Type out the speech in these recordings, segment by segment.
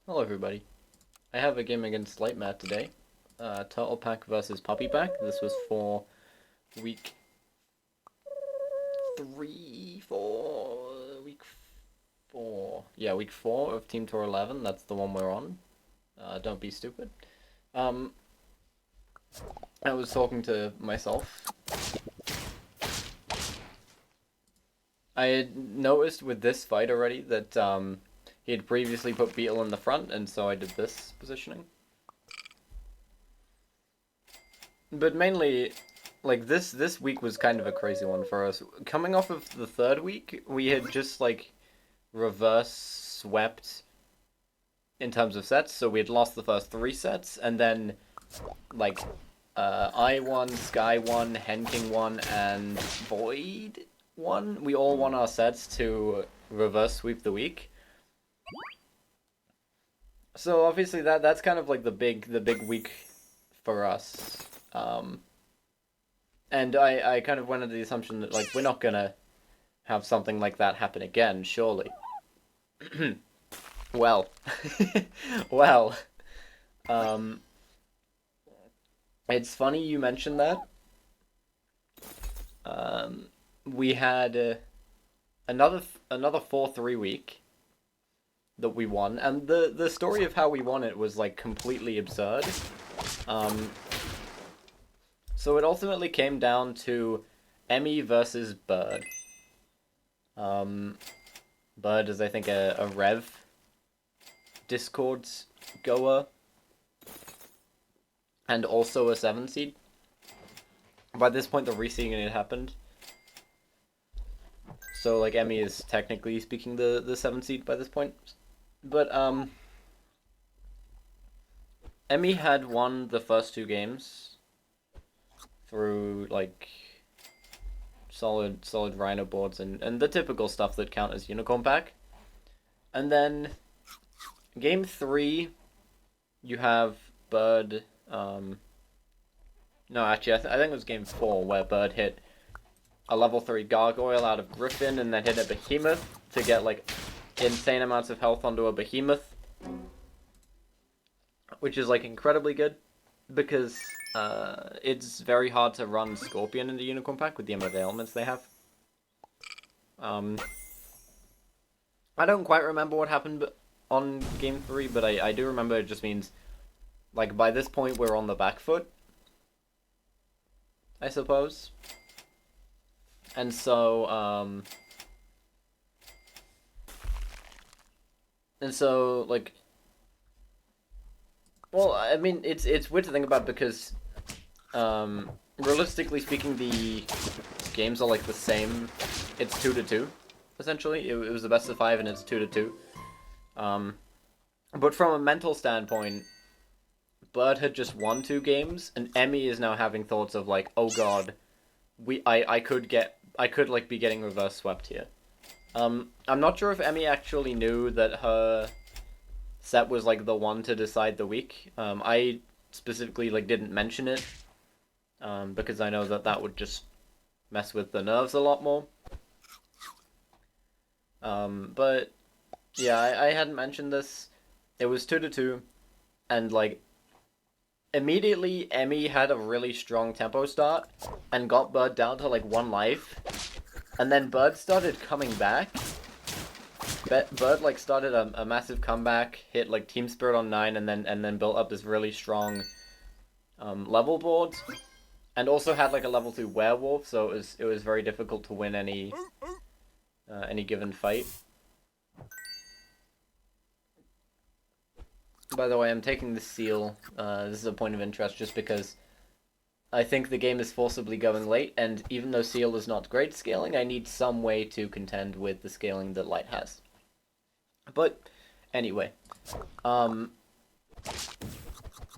Hello everybody. I have a game against Lightmat today. Turtle Pack versus Puppy Pack. This was for week 4. Yeah, week 4 of Team Tour 11. That's the one we're on. Don't be stupid. Um, I was talking to myself. I had noticed with this fight already that he had previously put Beetle in the front, and so I did this positioning. But mainly, like this week was kind of a crazy one for us. Coming off of the third week, we had just like reverse swept in terms of sets. So we had lost the first 3 sets, and then like I won, Sky won, Henking won, and Void won. We all won our sets to reverse sweep the week. So obviously that's kind of like the big week for us. Um, and I kind of went under the assumption that like we're not gonna have something like that happen again, surely. Well, well, um, it's funny you mentioned that. We had another 4-3 week that we won, and the story of how we won it was like completely absurd. Um, so it ultimately came down to Emmy versus Bird. Um, Bird is I think a Rev Discord's goer and also a 7 seed. By this point, the reseeding had happened. So, like, Emmy is technically speaking the 7 seed by this point. But, Emmy had won the first 2 games through, like, solid Rhino boards and the typical stuff that count as Unicorn Pack. And then, game 3, you have Bird, no, actually, I think it was game 4 where Bird hit a level 3 Gargoyle out of Griffin and then hit a Behemoth to get like insane amounts of health onto a Behemoth, which is like incredibly good because it's very hard to run Scorpion in the Unicorn Pack with the amount of ailments they have. I don't quite remember what happened on game 3, but I do remember it just means like by this point we're on the back foot, I suppose. And so, like, well, I mean, it's weird to think about because, realistically speaking, the games are like the same. It's 2-2, essentially. It was the best of 5, and it's 2-2. But from a mental standpoint, Bird had just won 2 games, and Emmy is now having thoughts of like, oh god, I could like be getting reverse swept here. I'm not sure if Emmy actually knew that her set was like the one to decide the week. I specifically like didn't mention it because I know that would just mess with the nerves a lot more. But yeah, I hadn't mentioned this. It was 2-2, and like immediately Emmy had a really strong tempo start and got Bird down to like 1 life, and then Bird started coming back. Bird like started a massive comeback, hit like Team Spirit on 9, and then built up this really strong level board, and also had like a level 2 werewolf, so it was very difficult to win any given fight. By the way, I'm taking the seal. This is a point of interest just because I think the game is forcibly going late, and even though seal is not great scaling, I need some way to contend with the scaling that light has. But anyway,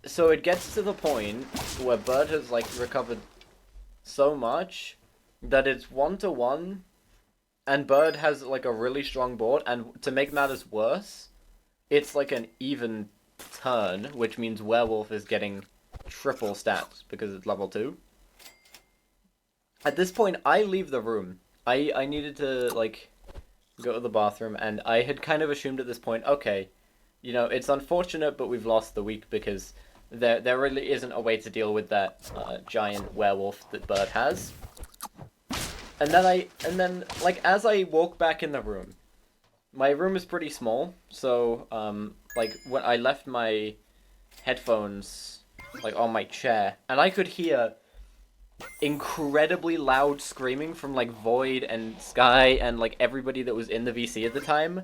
so it gets to the point where Bird has like recovered so much that it's 1-1, and Bird has like a really strong board, and to make matters worse, it's like an even turn, which means Werewolf is getting triple stats because it's level 2. At this point, I leave the room. I needed to like go to the bathroom, and I had kind of assumed at this point, okay, you know, it's unfortunate, but we've lost the week because there really isn't a way to deal with that giant werewolf that Bird has. And then like as I walk back in the room, my room is pretty small, so like when I left my headphones like on my chair, and I could hear incredibly loud screaming from like Void and Sky and like everybody that was in the VC at the time.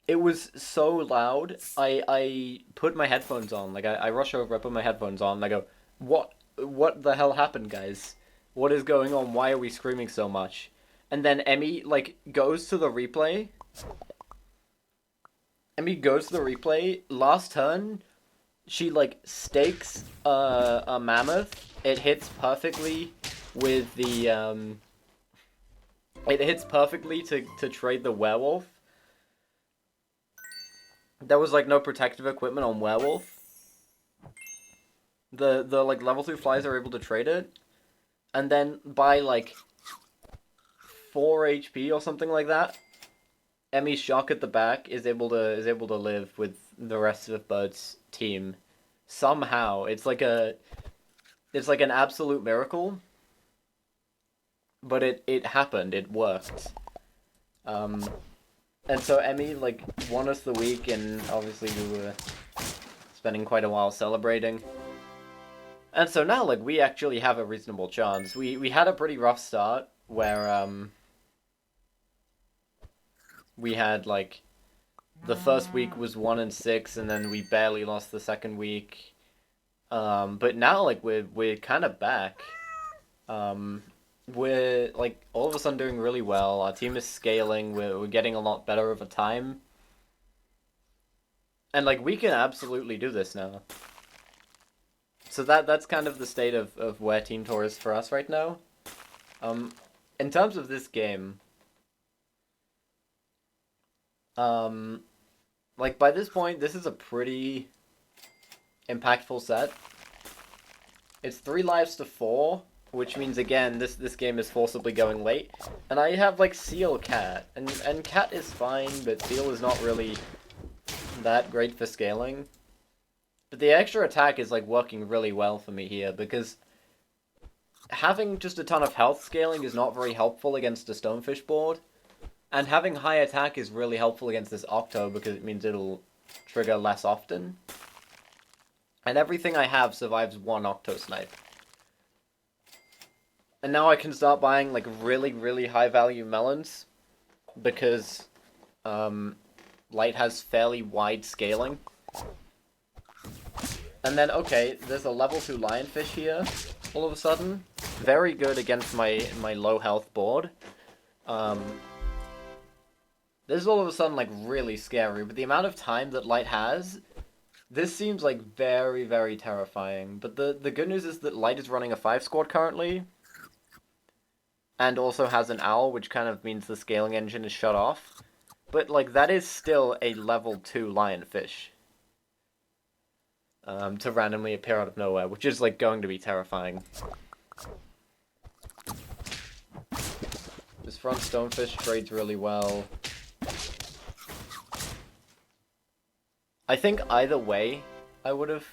It was so loud. I put my headphones on. Like I rush over, I put my headphones on, and I go, What the hell happened, guys? What is going on? Why are we screaming so much?" And then Emmy like goes to the replay. Emmy goes to the replay. Last turn, she like stakes a mammoth. It hits perfectly with the It hits perfectly to trade the werewolf. There was like no protective equipment on werewolf. The like level 2 flies are able to trade it, and then by like 4 HP or something like that, Emmy's shock at the back is able to live with the rest of Bird's team. Somehow, it's like an absolute miracle, but it happened. It worked. Um, and so Emmy like won us the week, and obviously we were spending quite a while celebrating. And so now like we actually have a reasonable chance. We had a pretty rough start where we had like the first week was 1-6, and then we barely lost the second week. But now like we're kind of back. We're like all of a sudden doing really well. Our team is scaling. We're getting a lot better over time, and like we can absolutely do this now. So that's kind of the state of where Team Tour is for us right now. Um, in terms of this game, um, like by this point, this is a pretty impactful set. It's 3 lives to 4, which means again this game is forcibly going late. And I have like Seal Cat, and Cat is fine, but Seal is not really that great for scaling. But the extra attack is like working really well for me here because having just a ton of health scaling is not very helpful against a Stonefish board. And having high attack is really helpful against this Octo because it means it'll trigger less often. And everything I have survives one Octo Snipe. And now I can start buying like really, really high value melons because Light has fairly wide scaling. And then, okay, there's a level 2 Lionfish here, all of a sudden. Very good against my low health board. This is all of a sudden, like, really scary, but the amount of time that Light has, this seems, like, very, very terrifying. But the good news is that Light is running a 5 squad currently, and also has an owl, which kind of means the scaling engine is shut off. But, like, that is still a level 2 Lionfish. To randomly appear out of nowhere, which is, like, going to be terrifying. This front Stonefish trades really well. I think either way, I would have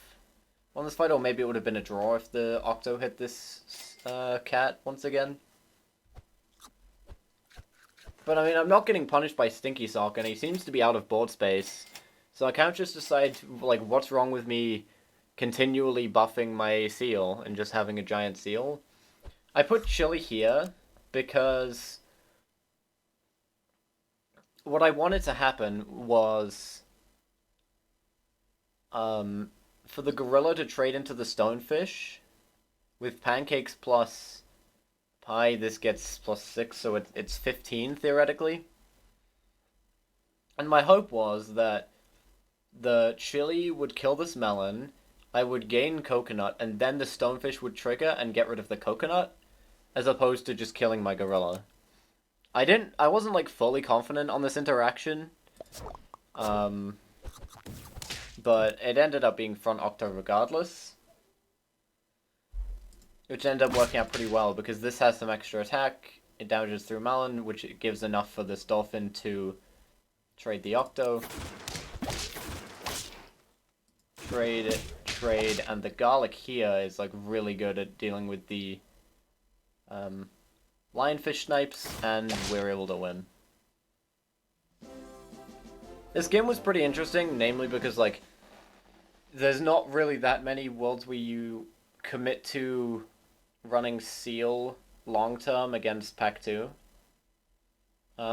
won this fight, or maybe it would have been a draw if the Octo hit this cat once again. But, I mean, I'm not getting punished by Stinky Sock, and he seems to be out of board space. So I can't just decide, like, what's wrong with me continually buffing my seal and just having a giant seal. I put Chili here because what I wanted to happen was for the Gorilla to trade into the Stonefish with Pancakes plus Pie. This gets +6, so it's 15 theoretically. And my hope was that the Chili would kill this melon, I would gain coconut, and then the Stonefish would trigger and get rid of the coconut, as opposed to just killing my gorilla. I wasn't like fully confident on this interaction, but it ended up being front Octo regardless, which ended up working out pretty well because this has some extra attack. It damages through melon, which it gives enough for this dolphin to Trade the Octo. Trade, and the Garlic here is like really good at dealing with the Lionfish snipes, and we're able to win. This game was pretty interesting, namely because like there's not really that many worlds where you commit to running Seal long term against Pack 2.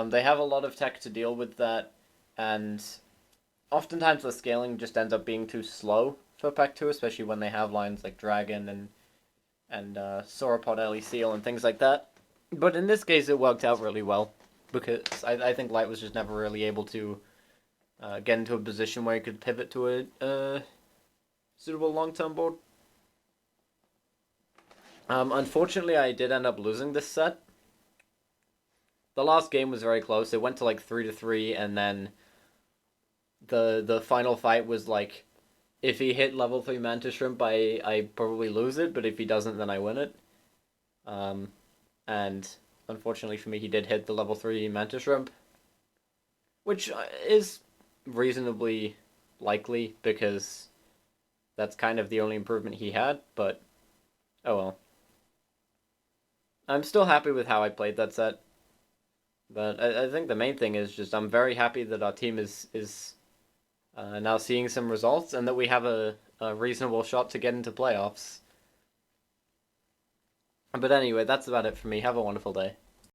They have a lot of tech to deal with that, and oftentimes the scaling just ends up being too slow for Pack 2, especially when they have lines like Dragon and Sauropod Ellie Seal and things like that. But in this case, it worked out really well, because I think Light was just never really able to get into a position where he could pivot to a suitable long-term board. Unfortunately, I did end up losing this set. The last game was very close. It went to like 3-3, and then the final fight was like, if he hit level 3 Mantis Shrimp, I probably lose it, but if he doesn't, then I win it. And unfortunately for me, he did hit the level 3 Mantis Shrimp, which is reasonably likely, because that's kind of the only improvement he had, but oh well. I'm still happy with how I played that set, but I think the main thing is just I'm very happy that our team is now seeing some results, and that we have a reasonable shot to get into playoffs. But anyway, that's about it for me. Have a wonderful day.